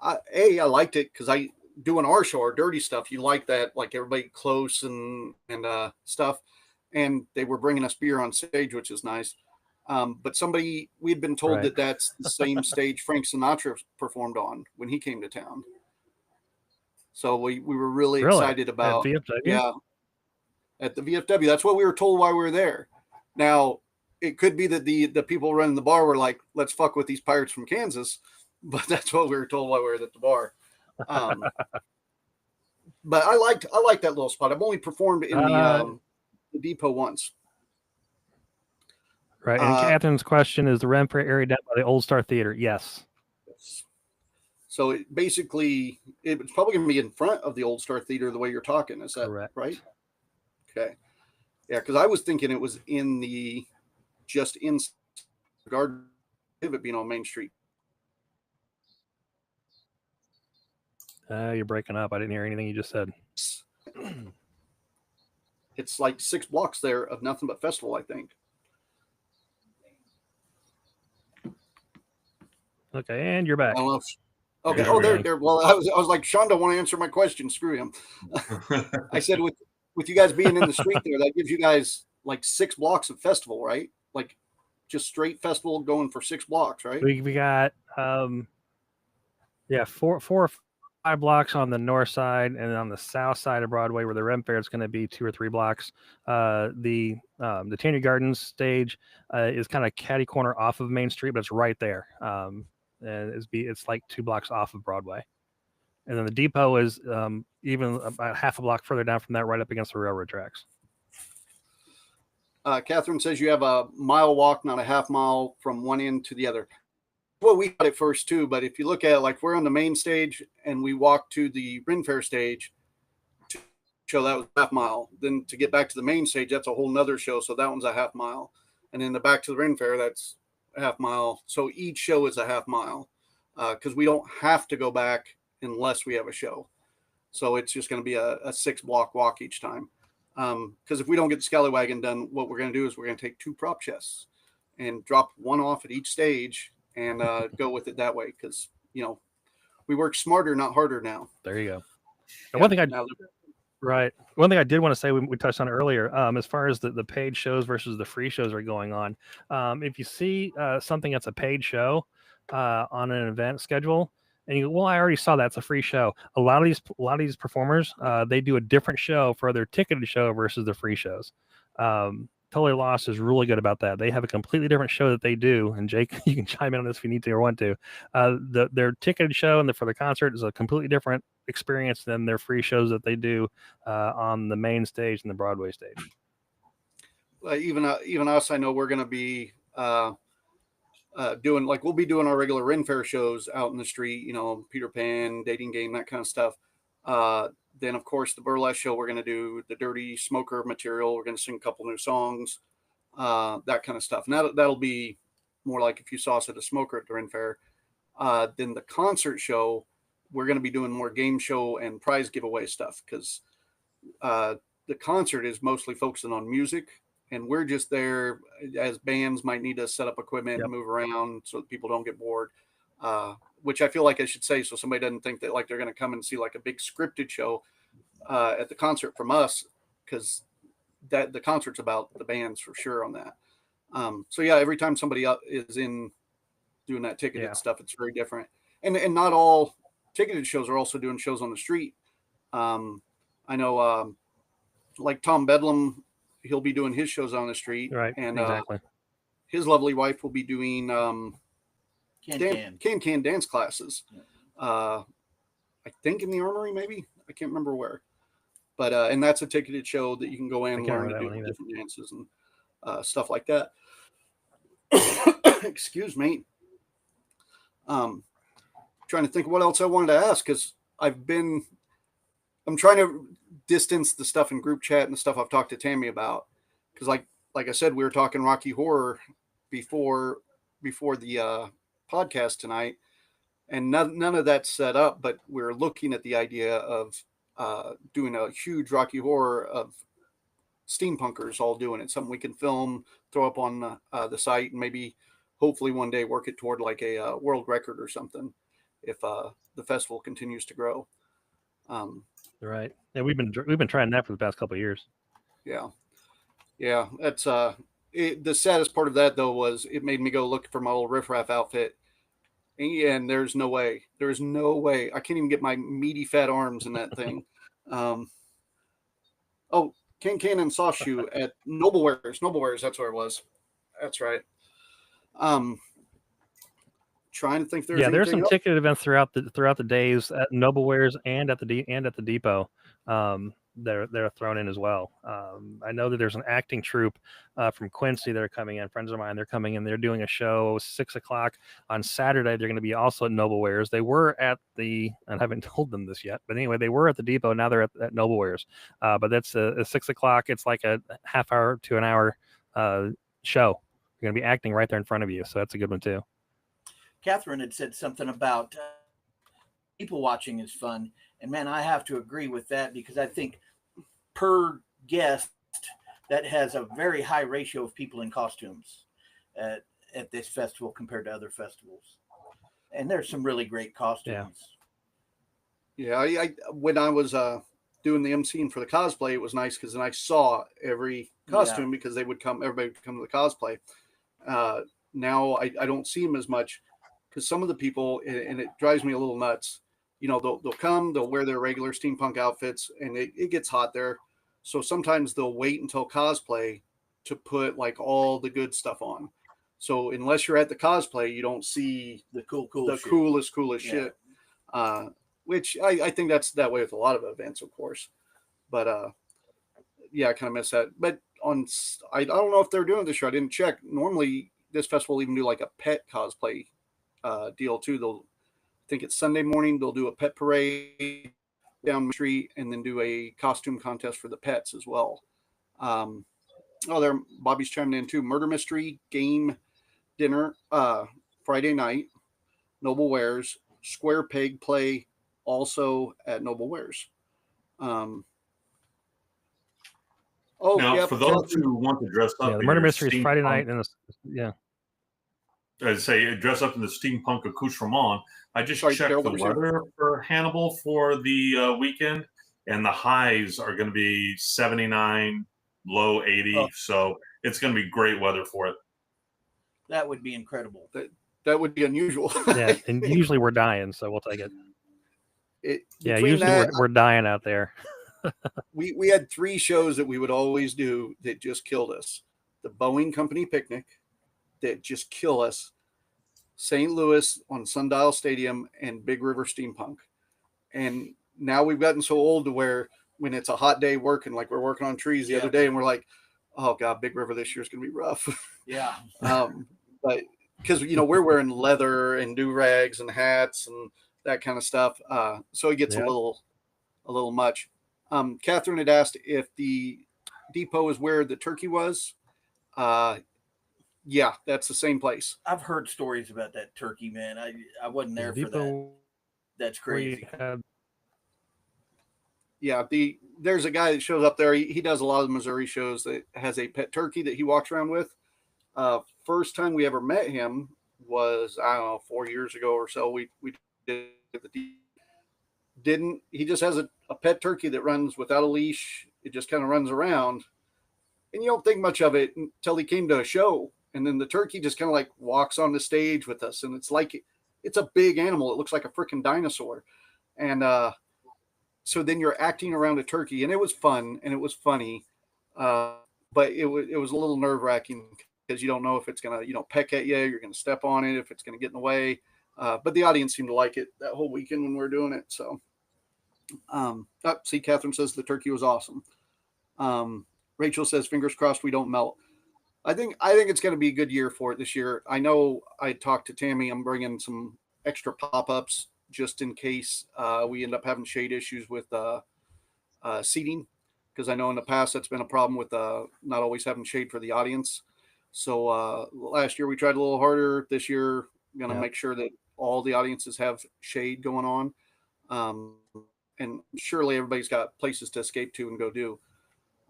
I liked it because I doing our show, our dirty stuff. You like that, like everybody close and stuff. And they were bringing us beer on stage, which is nice. But we had been told that that's the same stage Frank Sinatra performed on when he came to town. So we were really excited about at VFW? At the VFW. That's what we were told while we were there. Now, it could be that the people running the bar were like, let's fuck with these pirates from Kansas. But that's what we were told while we were at the bar. But I liked that little spot. I've only performed in the Depot once. Right. And Catherine's question is the Ren Fair area down by the Old Star Theater. Yes. So it's probably going to be in front of the Old Star Theater the way you're talking. Is that correct? Right? Okay. Yeah, because I was thinking it was in the garden of it being on Main Street. You're breaking up. I didn't hear anything you just said. It's like 6 blocks there of nothing but festival, I think. Okay, and you're back. Okay. There. Well, I was like, Sean don't want to answer my question. Screw him. I said with you guys being in the street there, that gives you guys like 6 blocks of festival, right? Like just straight festival going for 6 blocks, right? We got 4 or 5 blocks on the north side, and on the south side of Broadway, where the Ren Fair is going to be 2 or 3 blocks. The Tanya Gardens stage is kind of catty corner off of Main Street, but it's right there. And it's like 2 blocks off of Broadway. And then the Depot is even about half a block further down from that, right up against the railroad tracks. Catherine says you have a mile walk, not a half mile from one end to the other. Well, we got it first too, but if you look at it, like we're on the main stage and we walk to the Ren Fair stage to show that was a half mile. Then to get back to the main stage, that's a whole nother show. So that one's a half mile. And then the back to the Ren Fair, that's a half mile. So each show is a half mile because we don't have to go back unless we have a show. So it's just going to be a 6-block walk each time. Because if we don't get the Scallywagon done, what we're going to do is we're going to take 2 prop chests and drop one off at each stage and go with it that way. Because, we work smarter, not harder now. There you go. And one thing One thing I did want to say, we touched on it earlier, as far as the paid shows versus the free shows are going on. If you see something that's a paid show on an event schedule, and you go, well, I already saw that's a free show. A lot of these performers, they do a different show for their ticketed show versus the free shows. Totally Lost is really good about that. They have a completely different show that they do. And Jake, you can chime in on this if you need to or want to. Their ticketed show and for the concert is a completely different experience than their free shows that they do on the main stage and the Broadway stage. Even us, I know we're going to be we'll be doing our regular Ren Fair shows out in the street, Peter Pan, Dating Game, that kind of stuff. Then, of course, the burlesque show, we're going to do the Dirty Smoker material. We're going to sing a couple new songs, that kind of stuff. And that'll be more like if you saw us at a Smoker at the Ren Fair. Then the concert show, we're going to be doing more game show and prize giveaway stuff because the concert is mostly focusing on music. And we're just there as bands might need to set up equipment and move around so that people don't get bored. Which I feel like I should say so somebody doesn't think that like they're going to come and see like a big scripted show at the concert from us, because the concert's about the bands for sure on that. So yeah, every time somebody is in doing that ticketed stuff, it's very different. And not all ticketed shows are also doing shows on the street. I know like Tom Bedlam, he'll be doing his shows on the street, right? And exactly. His lovely wife will be doing can dance classes. I think in the Armory, maybe. I can't remember where. But and that's a ticketed show that you can go in and learn to do different dances and stuff like that. Excuse me. Trying to think what else I wanted to ask, because I'm trying to distance the stuff in group chat and the stuff I've talked to Tammy about, because like I said, we were talking Rocky Horror before the podcast tonight, and none of that's set up, but we're looking at the idea of doing a huge Rocky Horror of steampunkers all doing it, something we can film, throw up on the site, and maybe hopefully one day work it toward like a world record or something if the festival continues to grow. Right. Yeah, we've been trying that for the past couple of years. Yeah, that's the saddest part of that though was it made me go look for my old riffraff outfit, and there's no way I can't even get my meaty fat arms in that thing. Can and Soft Shoe at Noblewares, that's where it was. That's right. Trying to think there's some ticketed events throughout the days at Noblewares and at the depot. They're thrown in as well. I know that there's an acting troupe from Quincy that are coming in. Friends of mine, they're coming in. They're doing a show 6:00 on Saturday. They're going to be also at Noblewares. They were at I haven't told them this yet, but anyway, they were at the depot. Now they're at Noblewares. But that's a 6:00. It's like a half hour to an hour show. You're going to be acting right there in front of you. So that's a good one too. Catherine had said something about people watching is fun. And man, I have to agree with that, because I think per guest that has a very high ratio of people in costumes at this festival compared to other festivals. And there's some really great costumes. Yeah, I when I was doing the emceeing for the cosplay, it was nice because then I saw every costume because everybody would come to the cosplay. Now I don't see them as much because some of the people, and it drives me a little nuts, they'll come, they'll wear their regular steampunk outfits, and it gets hot there. So sometimes they'll wait until cosplay to put like all the good stuff on. So unless you're at the cosplay, you don't see the coolest shit. Which I think that's that way with a lot of events, of course. But I kind of miss that. But I don't know if they're doing this year. I didn't check. Normally this festival will even do like a pet cosplay deal too. I think it's Sunday morning. They'll do a pet parade down the street and then do a costume contest for the pets as well. Bobby's chiming in too. Murder mystery game dinner Friday night, Noble Wares. Square Peg play also at Noble Wares. Oh, Now, yep. for those Catherine. who want to dress up, Yeah, the in murder your mystery is Friday steampunk- night, and yeah. I'd say dress up in the steampunk accoutrement. I just Sorry, checked Daryl, the what was your- weather for Hannibal for the weekend, and the highs are going to be 79, low 80. Oh. So it's going to be great weather for it. That would be incredible. That would be unusual. Yeah, and usually we're dying, so we'll take it. Yeah, Between usually that, we're dying out there. we had 3 shows that we would always do that just killed us. The Boeing Company Picnic that just kill us, St. Louis on Sundial Stadium, and Big River Steampunk. And now we've gotten so old to where when it's a hot day working, like we're working on trees the other day, and we're like, oh God, Big River this year is going to be rough. Yeah. But because, we're wearing leather and do-rags and hats and that kind of stuff. So it gets Yeah. a little much. Catherine had asked if the depot is where the turkey was. Yeah, that's the same place. I've heard stories about that turkey, man. I wasn't there for that. Depot, That's we crazy. had- Yeah, there's a guy that shows up there. He does a lot of the Missouri shows that has a pet turkey that he walks around with. First time we ever met him was, I don't know, 4 years ago or so. We did he just has a pet turkey that runs without a leash. It just kind of runs around, and you don't think much of it until he came to a show, and then the turkey just kind of like walks on the stage with us, and it's a big animal. It looks like a freaking dinosaur, and so then you're acting around a turkey, and it was fun and it was funny, but it was a little nerve wracking because you don't know if it's gonna peck at you, you're gonna step on it, if it's gonna get in the way. But the audience seemed to like it that whole weekend when we were doing it. So, see, Catherine says the turkey was awesome. Rachel says, fingers crossed we don't melt. I think it's going to be a good year for it this year. I know I talked to Tammy. I'm bringing some extra pop-ups just in case we end up having shade issues with seating, because I know in the past that's been a problem with not always having shade for the audience. So last year we tried a little harder. This year, going to make sure that all the audiences have shade going on. And surely everybody's got places to escape to and go do.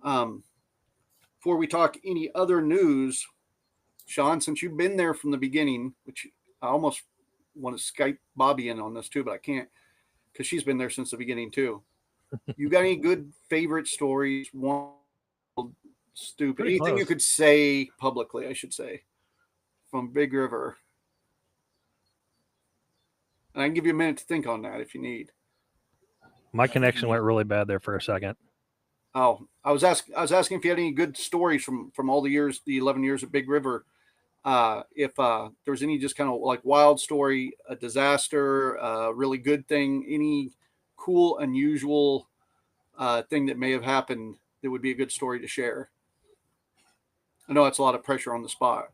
Before we talk any other news, Sean, since you've been there from the beginning, which I almost want to Skype Bobby in on this too, but I can't because she's been there since the beginning too. You got any good favorite stories? One stupid, Pretty anything you close. could say publicly, I should say, from Big River. And I can give you a minute to think on that if you need. My connection went really bad there for a second. Oh, I was asking if you had any good stories from all the 11 years at Big River. If there's any just kind of like wild story, a disaster, a really good thing, any cool, unusual thing that may have happened that would be a good story to share. I know it's a lot of pressure on the spot.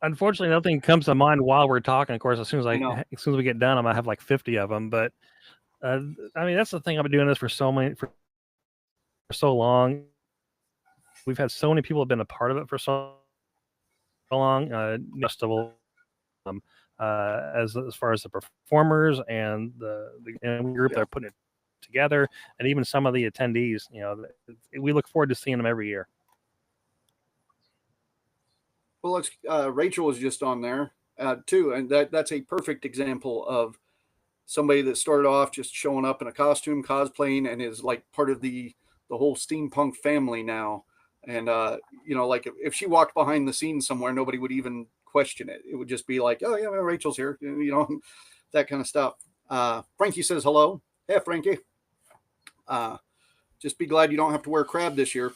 Unfortunately, nothing comes to mind while we're talking. Of course, as soon as know. we get done, I'm gonna have like 50 of them. But I mean, that's the thing. I've been doing this for so long. We've had so many people have been a part of it for so long. Festival, as far as the performers and the group that are putting it together, and even some of the attendees. We look forward to seeing them every year. Well, Rachel was just on there too, and that's a perfect example of somebody that started off just showing up in a costume, cosplaying, and is like part of the whole steampunk family now. And like if she walked behind the scenes somewhere, nobody would even question it. It would just be like, oh yeah, well, Rachel's here, that kind of stuff. Frankie says hello. Yeah, Frankie. Just be glad you don't have to wear crab this year.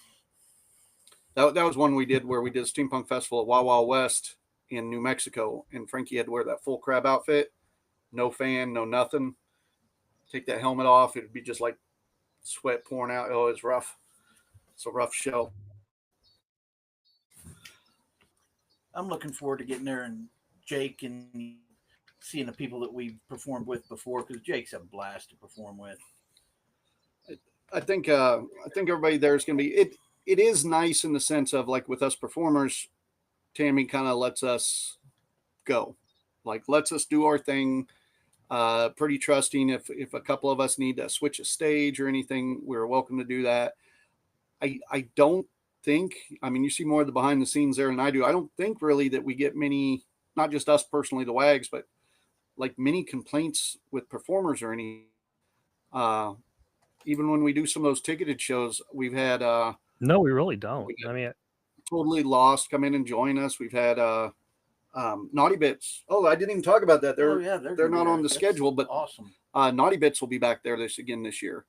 That was one we did where we did a steampunk festival at Wild Wild West in New Mexico, and Frankie had to wear that full crab outfit, no fan, no nothing. Take that helmet off, it'd be just like sweat pouring out. Oh, it's rough. It's a rough show. I'm looking forward to getting there and Jake and seeing the people that we've performed with before, because Jake's a blast to perform with. I think everybody there is going to be it. It is nice in the sense of like with us performers Tammy kind of lets us go, like lets us do our thing. Pretty trusting. If a couple of us need to switch a stage or anything, we're welcome to do that. I don't think, I mean, you see more of the behind the scenes there than I do. I don't think really that we get many, not just us personally, the WAGs, but like many complaints with performers or any. Even when we do some of those ticketed shows, we've had No, we really don't. I mean, Totally Lost come in and join us. We've had Naughty Bits. Oh, I didn't even talk about that. They're they're not on the That's schedule, but awesome. Naughty Bits will be back there this year.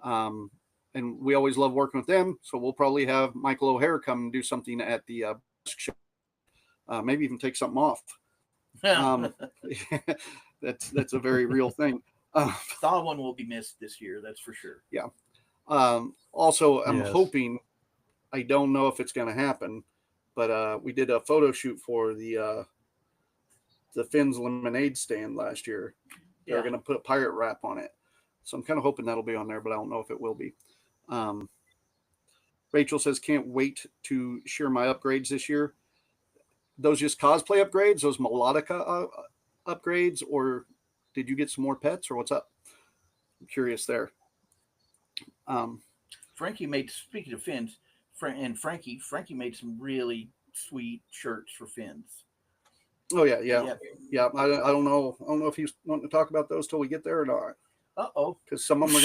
And we always love working with them. So we'll probably have Michael O'Hare come and do something at the show. Maybe even take something off. That's a very real thing. That one will be missed this year. That's for sure. Yeah. Also, I'm Yes. hoping, I don't know if it's going to happen, but we did a photo shoot for the Finn's lemonade stand last year. They're Yeah. going to put a pirate wrap on it. So I'm kind of hoping that'll be on there, but I don't know if it will be. Rachel says, can't wait to share my upgrades this year. Those just cosplay upgrades, those melodica upgrades, or did you get some more pets or what's up? I'm curious there. Frankie made, speaking of Finns, Frankie made some really sweet shirts for Finns. Oh yeah. I don't know if he's wanting to talk about those till we get there or not. Uh-oh. Because some of them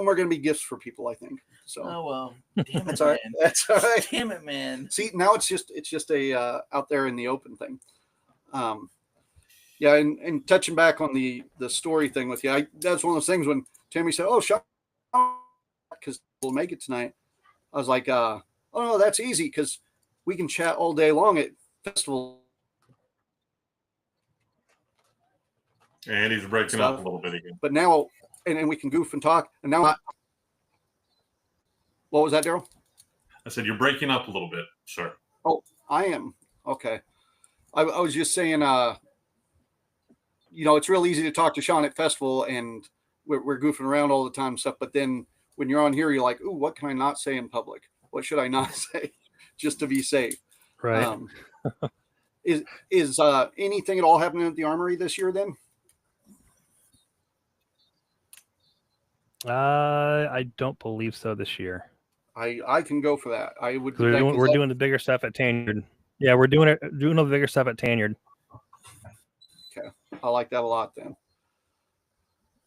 are gonna be gifts for people, I think. So Oh well. Damn it, that's all right. man. That's all right. Damn it, man. See, now it's just a out there in the open thing. Yeah, and touching back on the story thing with you, that's one of those things when Tammy said, "Oh, Sean, because we'll make it tonight." I was like, "Oh no, that's easy because we can chat all day long at festival." And he's breaking up a little bit again. But now, and we can goof and talk. And now, what was that, Daryl? I said, you're breaking up a little bit, sir. Oh, I am. Okay. I was just saying, it's real easy to talk to Sean at festival and we're goofing around all the time and stuff. But then when you're on here, you're like, ooh, what can I not say in public? What should I not say just to be safe? right. Is anything at all happening at the Armory this year then? I don't believe so this year. I can go for that. I would. We're doing the bigger stuff at Tanyard. Yeah, we're doing the bigger stuff at Tanyard. Okay, I like that a lot then.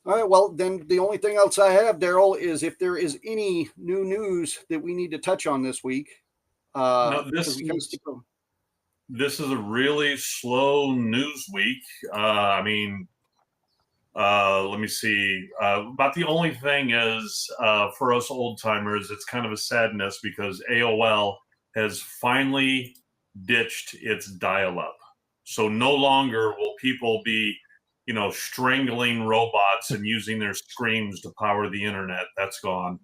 All right, well then the only thing else I have, Daryl, is if there is any new news that we need to touch on this week. No, this is a really slow news week. Let me see. About the only thing is for us old timers, it's kind of a sadness because AOL has finally ditched its dial-up. So no longer will people be, strangling robots and using their screams to power the internet. That's gone.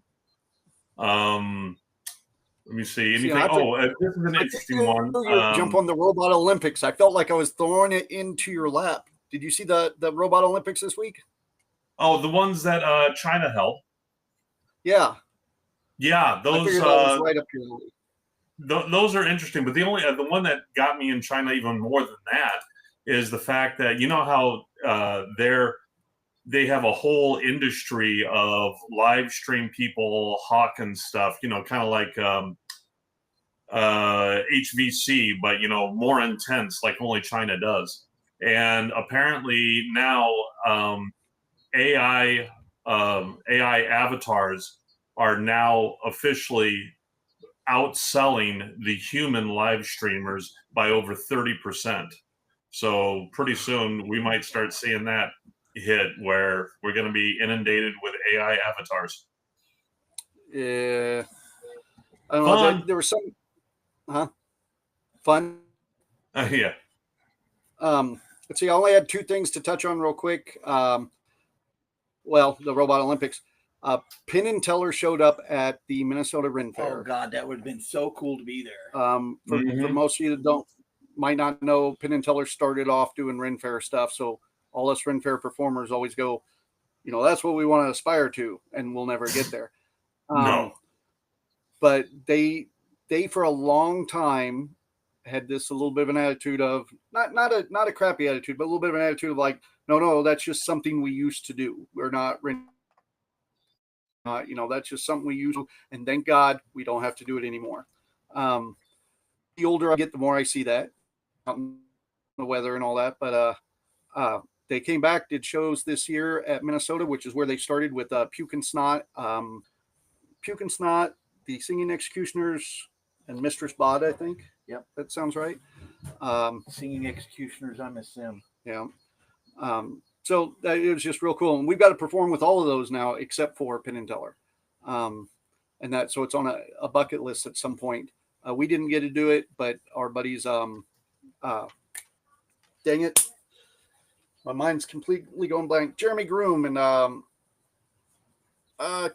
Let me see. Anything? This is an interesting one. Jump on the Robot Olympics. I felt like I was throwing it into your lap. Did you see the Robot Olympics this week? Oh, the ones that China held. Yeah. Yeah, those that was right up your alley. Those are interesting, but the one that got me in China even more than that is the fact that how they have a whole industry of live stream people hawking stuff, kind of like HVC, but more intense, like only China does. And apparently now AI avatars are now officially outselling the human live streamers by over 30%. So pretty soon we might start seeing that hit where we're going to be inundated with AI avatars. Yeah. I don't know. There was some fun. Yeah. Let's see. I only had two things to touch on real quick. The Robot Olympics. Penn and Teller showed up at the Minnesota Ren Fair. Oh God, that would have been so cool to be there. For most of you that might not know, Penn and Teller started off doing Ren Fair stuff. So all us Ren Fair performers always go, that's what we want to aspire to, and we'll never get there. No. But they for a long time had this a little bit of an attitude of not a crappy attitude, but a little bit of an attitude of like, no, that's just something we used to do. We're not, that's just something we used to, and thank God we don't have to do it anymore. The older I get, the more I see that, the weather and all that. But they came back, did shows this year at Minnesota, which is where they started with Puke and Snot, the Singing Executioners, and Mistress Bod, I think. Yep, that sounds right. Singing Executioners, I miss them. Yeah. So it was just real cool, and we've got to perform with all of those now, except for Penn and Teller, and that. So it's on a bucket list at some point. We didn't get to do it, but our buddies. Dang it, my mind's completely going blank. Jeremy Groom and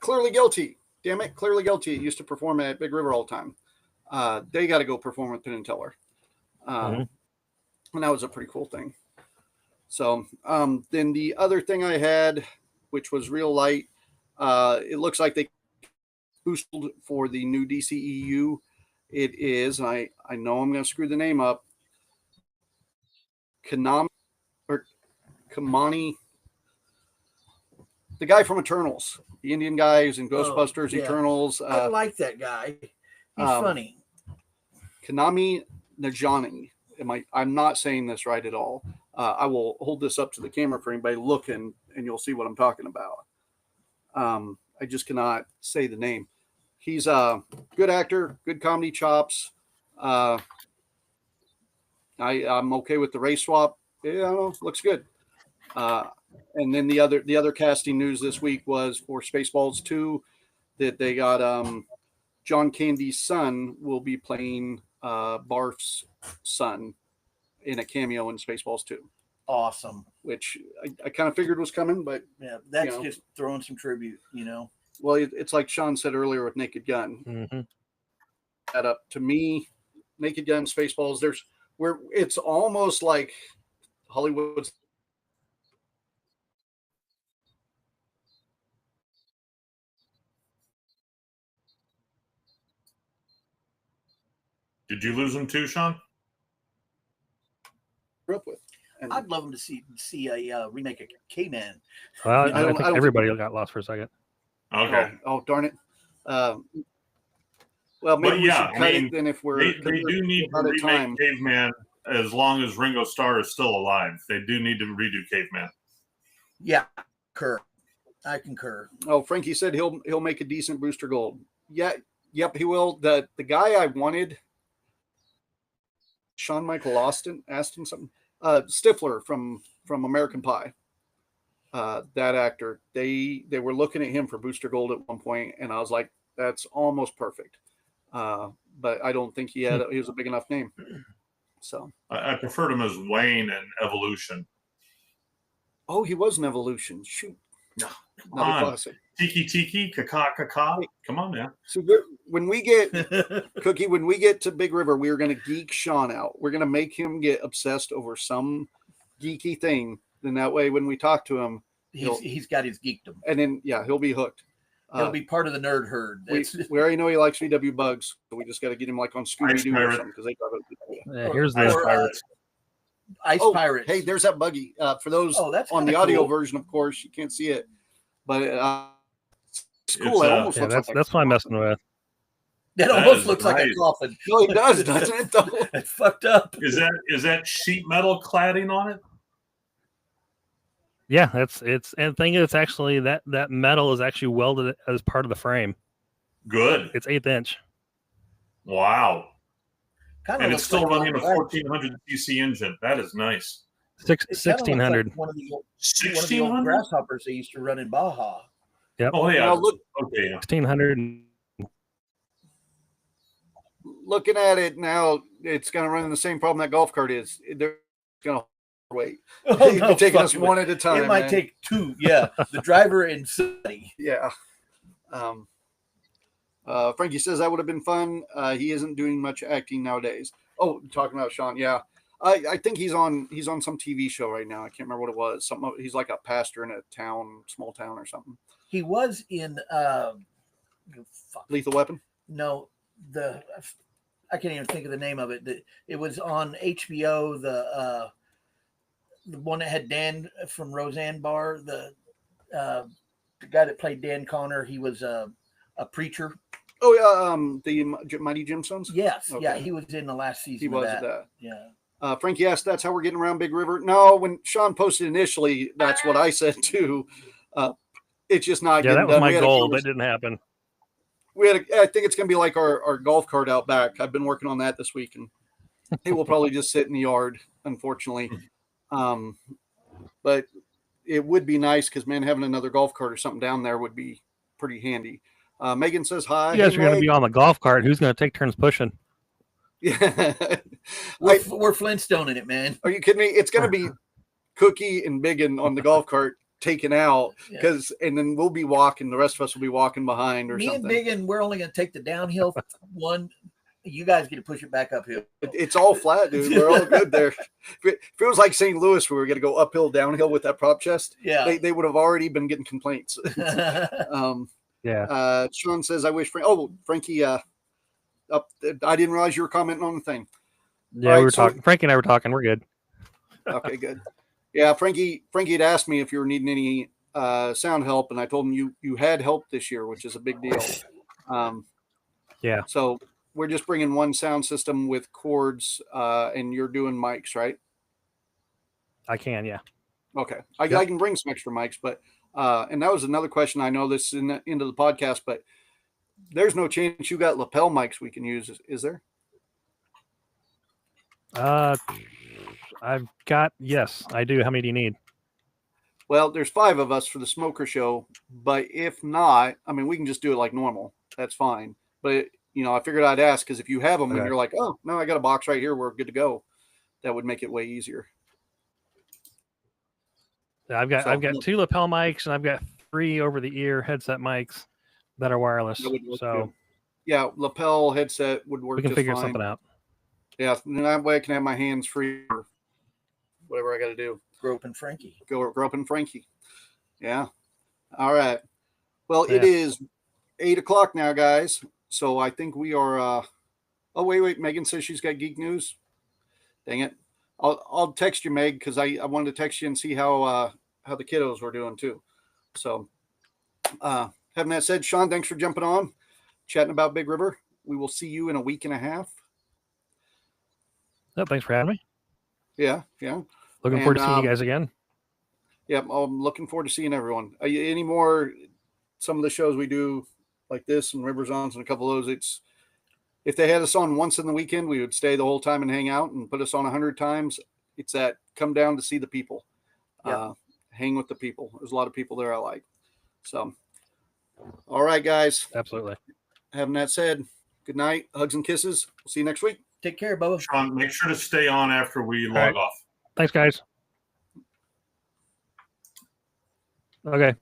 Clearly Guilty. Damn it, Clearly Guilty. Used to perform at Big River all the time. They got to go perform with Penn and Teller, and that was a pretty cool thing. So then the other thing I had, which was real light, it looks like they boosted for the new DCEU. It is, and I know I'm going to screw the name up, Kamani, the guy from Eternals, the Indian guy who's in Ghostbusters, yeah. Eternals. I like that guy. He's funny. Kanami Najani. I'm not saying this right at all. I will hold this up to the camera for anybody looking, and you'll see what I'm talking about. I just cannot say the name. He's a good actor, good comedy chops. I'm okay with the race swap. Yeah, I don't know, looks good. And then the other casting news this week was for Spaceballs 2 that they got John Candy's son will be playing Barf's son in a cameo in Spaceballs 2. Awesome. Which I kind of figured was coming, but yeah, that's just throwing some tribute, Well, it's like Sean said earlier with Naked Gun. Mm-hmm. That up to me, Naked Gun, Spaceballs. It's almost like Hollywood's. Did you lose them too, Sean? Grew up with. And I'd love them to see a remake of K-Man. Well, I think don't everybody got lost for a second. Okay. Oh darn it. Well, maybe we should cut it then if we're. They do need to remake Caveman as long as Ringo Starr is still alive. They do need to redo Caveman. Yeah, I concur. Oh, Frankie said he'll make a decent Booster Gold. Yeah, yep, he will. The guy I wanted, Sean Michael Astin something. Stifler from American Pie. That actor, they were looking at him for Booster Gold at one point, and I was like, that's almost perfect. But I don't think he was a big enough name. So I preferred him as Wayne in Evolution. Oh, he was in Evolution. Shoot. No, another classic. Tiki, kaka, kaka. Come on, man. So when we get Cookie, when we get to Big River, we're going to geek Sean out. We're going to make him get obsessed over some geeky thing. Then that way, when we talk to him, he's got his geekdom. And then, he'll be hooked. He'll be part of the nerd herd. We already know he likes VW Bugs, so we just got to get him like on Scooby-Doo or something because they got it. Here's Ice the Pirates. Ice Pirates. Hey, there's that buggy. For those that's on the audio version, of course, you can't see it, but it's cool. It almost looks like that's what I'm messing with. That almost looks like a coffin. No, it does, doesn't it? Though it's fucked up. Is that sheet metal cladding on it? Yeah, it's and the thing is, actually that metal is actually welded as part of the frame. Good. It's 1/8 inch. Wow. Kinda and it's still like running a 1400 cc engine. That is nice. 1600. Like one of the old 1600 grasshoppers they used to run in Baja. Yep. Oh yeah. Now look, okay. 1600. Looking at it now, it's going to run the same problem that golf cart is. They're going to wait. Oh, It's taking us one at a time. It might take two. Yeah, the driver and somebody. Yeah. Frankie says that would have been fun. He isn't doing much acting nowadays. Oh, talking about Sean. Yeah. I think he's on some TV show right now. I can't remember what it was. Something. He's like a pastor in a small town or something. He was in Lethal Weapon. No, I can't even think of the name of it. It was on HBO. The one that had Dan from Roseanne Barr, the guy that played Dan Connor. He was a preacher. Oh yeah, the Mighty Gemstones. Yes, Okay. yeah, he was in the last season. He was of at that. Yeah. Frankie asked, "That's how we're getting around Big River." No, when Sean posted initially, that's what I said too. It's just not. Yeah, getting that was done. my goal, but it didn't happen. I think it's going to be like our golf cart out back. I've been working on that this week, and it will probably just sit in the yard, unfortunately. But it would be nice because, man, having another golf cart or something down there would be pretty handy. Megan says hi. You guys Hey, are going to Meg. be on the golf cart. Who's going to take turns pushing? Yeah. We're Flintstoning it, man. Are you kidding me? It's going to be Cookie and Biggin on the golf cart taken out and then we'll be walking. The rest of us will be walking behind or Me something. and Biggin, we're only going to take the downhill one. You guys get to push it back uphill. It's all flat, dude. We're all good there. If it was like St. Louis, we were going to go uphill, downhill with that prop chest. Yeah. They would have already been getting complaints. Yeah. Sean says, "I wish Frankie. I didn't realize you were commenting on the thing." Yeah, All we were right, so- talking. Frankie and I were talking. We're good. Okay, good. Yeah, Frankie had asked me if you were needing any sound help, and I told him you had help this year, which is a big deal. Yeah. So we're just bringing one sound system with cords, and you're doing mics, right? I can. Yeah. Okay, I can bring some extra mics, but and that was another question. I know this is into the podcast, but there's no chance you got lapel mics we can use, is there? I've got, yes, I do. How many do you need? Well, there's 5 of us for the smoker show, but if not, I mean, we can just do it like normal. That's fine. But I figured I'd ask because if you have them and you're like, oh no, I got a box right here, we're good to go. That would make it way easier. I've got 2 lapel mics and I've got 3 over the ear headset mics that are wireless. That would work So good. Yeah, lapel headset would work. we can just figure fine. something out. Yeah, and that way I can have my hands free or whatever I got to do. Grope and Frankie. Go up and Frankie. Yeah. All right. Well, Yeah. It is 8:00 now, guys. So I think we are. Oh wait. Megan says she's got geek news. Dang it. I'll text you, Meg, because I wanted to text you and see how the kiddos were doing too. So, having that said, Sean, thanks for jumping on, chatting about Big River. We will see you in a week and a half. No, thanks for having me. Yeah. Looking forward to seeing you guys again. Yeah, I'm looking forward to seeing everyone. Any more? Some of the shows we do like this and River Zones and a couple of those. If they had us on once in the weekend, we would stay the whole time and hang out. And put us on 100 times, it's that come down to see the people, hang with the people. There's a lot of people there I like. So, all right, guys. Absolutely. Having that said, good night, hugs and kisses. We'll see you next week. Take care, Bubba. Sean, make sure to stay on after we log right. off. Thanks, guys. Okay.